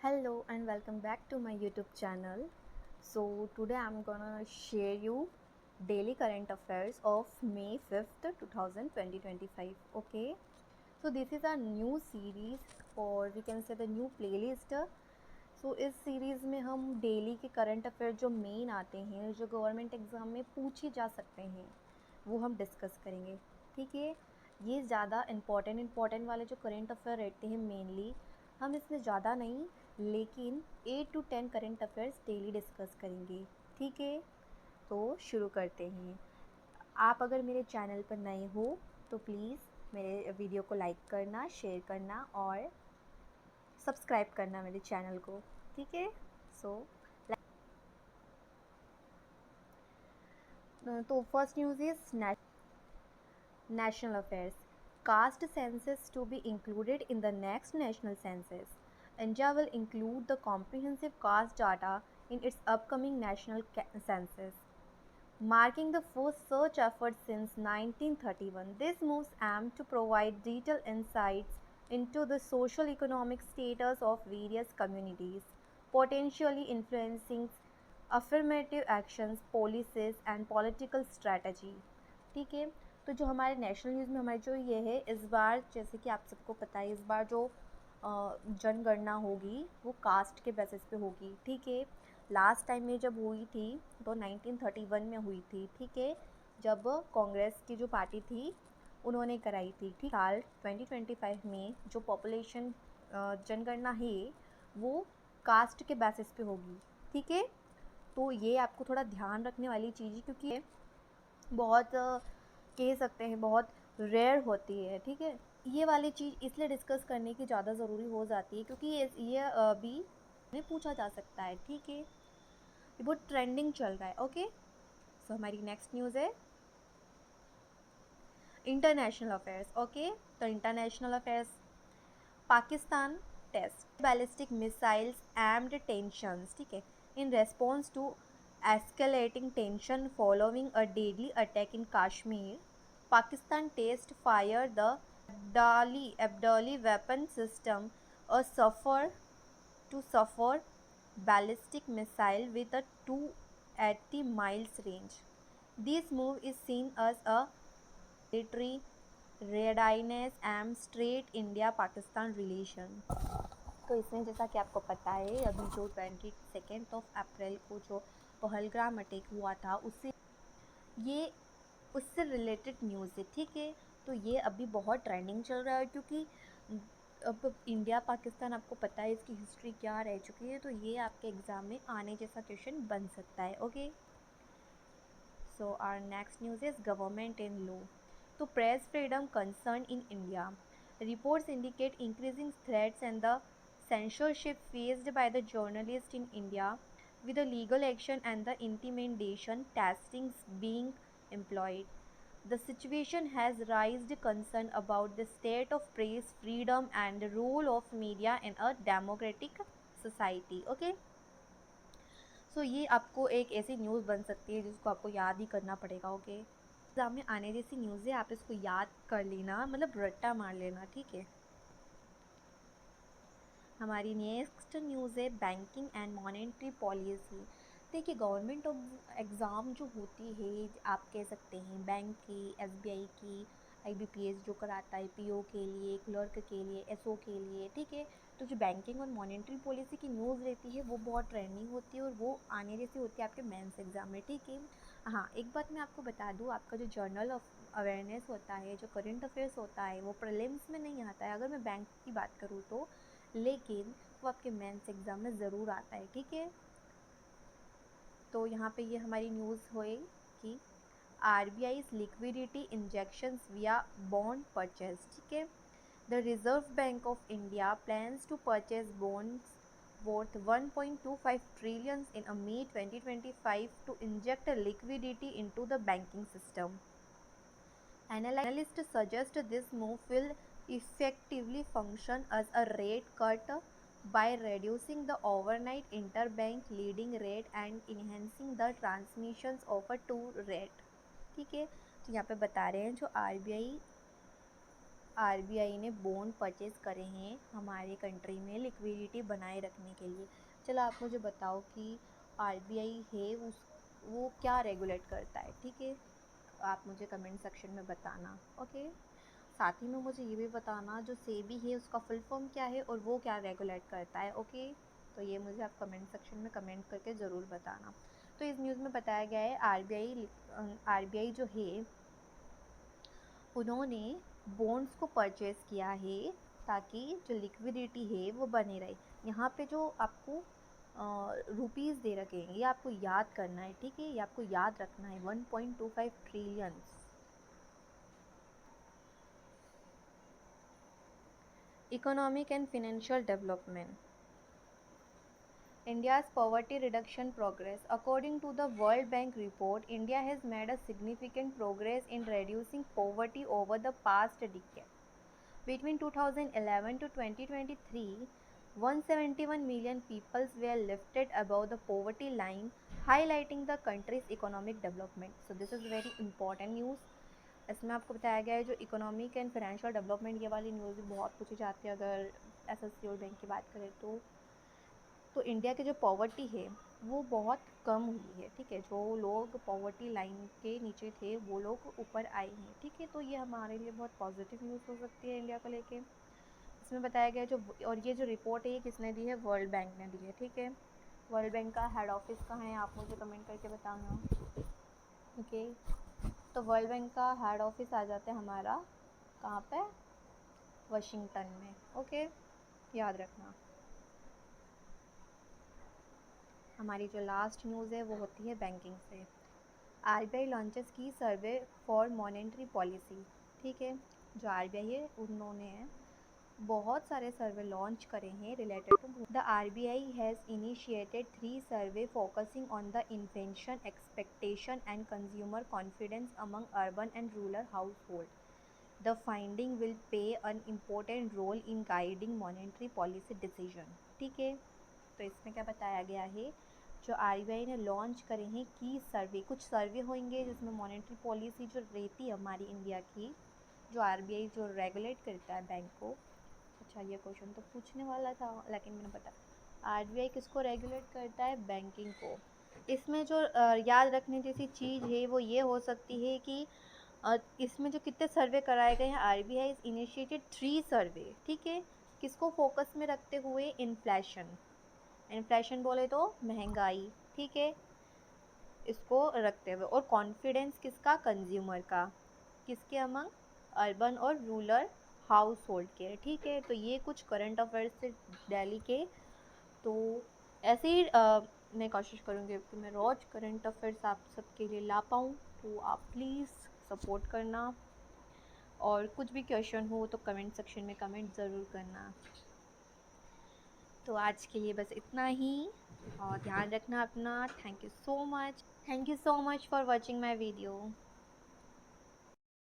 Hello and welcome back to my YouTube channel. So today I'm gonna share you daily current affairs of May 5th 2025. Okay, so this is a new series or we can say the new playlist. सो इस series में हम daily के current affair जो main आते हैं जो government exam में पूछे जा सकते हैं वो हम डिस्कस करेंगे। ठीक है, ये ज़्यादा इम्पॉर्टेंट वाले जो करंट अफेयर रहते हैं मेनली हम इसमें ज़्यादा नहीं लेकिन 8 to 10 current affairs daily discuss करेंगे। ठीक है, तो शुरू करते हैं। आप अगर मेरे चैनल पर नए हो तो प्लीज़ मेरे वीडियो को लाइक करना, शेयर करना और सब्सक्राइब करना मेरे चैनल को। ठीक है, सो तो first news is national affairs. Caste census to be included in the next national census. India will include the comprehensive caste data in its upcoming national census, marking the first such effort since 1931. This moves aimed to provide detailed insights into the social economic status of various communities, potentially influencing affirmative actions, policies and political strategy. ठीक है, तो जो हमारे national news में हमारी जो ये है इस बार जैसे कि आप सबको पता है इस बार जो जनगणना होगी वो कास्ट के बेसिस पे होगी। ठीक है, लास्ट टाइम में जब हुई थी तो 1931 में हुई थी। ठीक है, जब कांग्रेस की जो पार्टी थी उन्होंने कराई थी। ठीक, साल 2025 में जो पॉपुलेशन जनगणना है वो कास्ट के बेसिस पे होगी। ठीक है, तो ये आपको थोड़ा ध्यान रखने वाली चीज़ है क्योंकि बहुत कह सकते हैं बहुत रेयर होती है। ठीक है, ये वाली चीज़ इसलिए डिस्कस करने की ज़्यादा ज़रूरी हो जाती है क्योंकि ये भी में पूछा जा सकता है। ठीक है, ये बहुत ट्रेंडिंग चल रहा है। ओके, सो हमारी नेक्स्ट न्यूज़ है इंटरनेशनल अफेयर्स। ओके, तो international affairs Pakistan test ballistic missiles amid tensions. ठीक है, in response to escalating tension following a deadly attack in Kashmir, Pakistan test fired the Abdali weapon system, a suffer ballistic missile with a 280 miles range. This move is seen as a military readiness and straight India-Pakistan relation. तो इसमें जैसा कि आपको पता है अभी जो 22 अप्रैल को जो पहलगाम अटैक हुआ था ये उससे रिलेटेड न्यूज़ है। ठीक है, तो ये अभी बहुत ट्रेंडिंग चल रहा है क्योंकि अब इंडिया पाकिस्तान आपको पता है इसकी हिस्ट्री क्या रह चुकी है, तो ये आपके एग्ज़ाम में आने जैसा क्वेश्चन बन सकता है। Okay, so our next news is government in law to press freedom concern in India. Reports indicate increasing threats and the censorship faced by the journalists in India, with the legal action and the intimidation tactics being employed. The situation has raised concern about the state of press freedom and the role of media in a democratic society. Okay, सो ये आपको एक ऐसी news बन सकती है जिसको आपको याद ही करना पड़ेगा। ओके, एग्ज़ाम में आने जैसी न्यूज़ है, आप इसको याद कर लेना, मतलब रट्टा मार लेना। ठीक है, हमारी नेक्स्ट न्यूज़ है बैंकिंग एंड मॉनेटरी पॉलिसी। देखिए, गवर्नमेंट एग्ज़ाम जो होती है आप कह सकते हैं बैंक की, एसबीआई की, आईबीपीएस जो कराता है पीओ के लिए, क्लर्क के लिए, एसओ के लिए। ठीक है, तो जो बैंकिंग और मॉनेटरी पॉलिसी की न्यूज़ रहती है वो बहुत ट्रेंडिंग होती है और वो आने जैसी होती है आपके मेंस एग्ज़ाम में। ठीक है, हाँ, एक बात मैं आपको बता दूँ, आपका जो जर्नल ऑफ अवेयरनेस होता है, जो करंट अफेयर्स होता है, वो प्रीलिम्स में नहीं आता है अगर मैं बैंक की बात करूँ तो, लेकिन वो आपके मेंस एग्ज़ाम में ज़रूर आता है। ठीक है, तो यहाँ पे ये हमारी न्यूज़ हुई कि RBI liquidity injections via bond purchase. ठीक है, the Reserve Bank of India plans to purchase bonds worth 1.25 trillion in a May 2025 to inject liquidity into the banking system. Analysts suggest this move will effectively function as a rate cut by reducing the overnight interbank lending rate and enhancing the transmissions of a two rate. ठीक है, तो यहाँ पे बता रहे हैं जो RBI RBI ने बॉन्ड परचेज करे हैं हमारे कंट्री में लिक्विडिटी बनाए रखने के लिए। चलो आप मुझे बताओ कि आरबीआई है वो क्या रेगुलेट करता है, ठीक है। आप मुझे कमेंट सेक्शन में बताना, ओके। साथ ही में मुझे ये भी बताना जो सेबी है उसका फुल फॉर्म क्या है और वो क्या रेगुलेट करता है, ओके। तो ये मुझे आप कमेंट सेक्शन में कमेंट करके ज़रूर बताना। तो इस न्यूज़ में बताया गया है आरबीआई जो है उन्होंने बॉन्ड्स को परचेज़ किया है ताकि जो लिक्विडिटी है वो बनी रहे। यहाँ पे जो आपको रुपीज़ दे रखे हैं ये आपको याद करना है, ठीक है। ये आपको याद रखना है 1.25 trillion. Economic and financial development, India's poverty reduction progress. According to the World Bank report, India has made a significant progress in reducing poverty over the past decade. Between 2011 to 2023, 171 million people were lifted above the poverty line, highlighting the country's economic development. So this is very important news. इसमें आपको बताया गया है जो economic and financial development ये वाली news भी बहुत पूछी जाती है अगर एसएससी और बैंक की बात करें तो इंडिया की जो पॉवर्टी है वो बहुत कम हुई है, ठीक है। जो लोग पॉवर्टी लाइन के नीचे थे वो लोग ऊपर आए हैं, ठीक है। तो ये हमारे लिए बहुत पॉजिटिव न्यूज़ हो सकती है इंडिया को लेके। इसमें बताया गया जो और ये जो रिपोर्ट है ये किसने दी है, वर्ल्ड बैंक ने दी है, ठीक है। वर्ल्ड बैंक का हेड ऑफिस कहाँ है आप मुझे कमेंट करके बताना, ओके। तो वर्ल्ड बैंक का हेड ऑफिस आ जाता है हमारा कहाँ पे, वाशिंगटन में, ओके, याद रखना। हमारी जो लास्ट न्यूज़ है वो होती है बैंकिंग से। आरबीआई लॉन्चेस की सर्वे फॉर मॉनेटरी पॉलिसी, ठीक है। जो आरबीआई है उन्होंने बहुत सारे सर्वे लॉन्च करे हैं related to the RBI has initiated 3 survey focusing on the inflation expectation and consumer confidence among urban and rural household. The finding will play an important role in guiding monetary policy decision, ठीक है। तो इसमें क्या बताया गया है जो RBI ने लॉन्च करे हैं की सर्वे, कुछ सर्वे होंगे जिसमें मॉनेटरी पॉलिसी जो रहती है हमारी इंडिया की, जो आरबीआई जो रेगुलेट करता है बैंक को। अच्छा ये क्वेश्चन तो पूछने वाला था लेकिन मैंने बता, आरबीआई किसको रेगुलेट करता है, बैंकिंग को। इसमें जो याद रखने जैसी चीज़ है वो ये हो सकती है कि इसमें जो कितने सर्वे कराए गए हैं, आरबीआई इनिशिएटेड 3 सर्वे, ठीक है। किसको फोकस में रखते हुए, इन्फ्लेशन, इन्फ्लेशन बोले तो महंगाई, ठीक है, इसको रखते हुए। और कॉन्फिडेंस किसका, कंज्यूमर का, किसके अमंग, अर्बन और रूरल हाउस होल्ड के, ठीक है। तो ये कुछ करंट अफेयर्स थे दिल्ली के। तो ऐसे ही मैं कोशिश करूँगी कि मैं रोज़ करंट अफेयर्स आप सबके लिए ला पाऊँ, तो आप प्लीज़ सपोर्ट करना। और कुछ भी क्वेश्चन हो तो कमेंट सेक्शन में कमेंट ज़रूर करना। तो आज के लिए बस इतना ही, और ध्यान रखना अपना। Thank you so much, thank you so much for watching my video.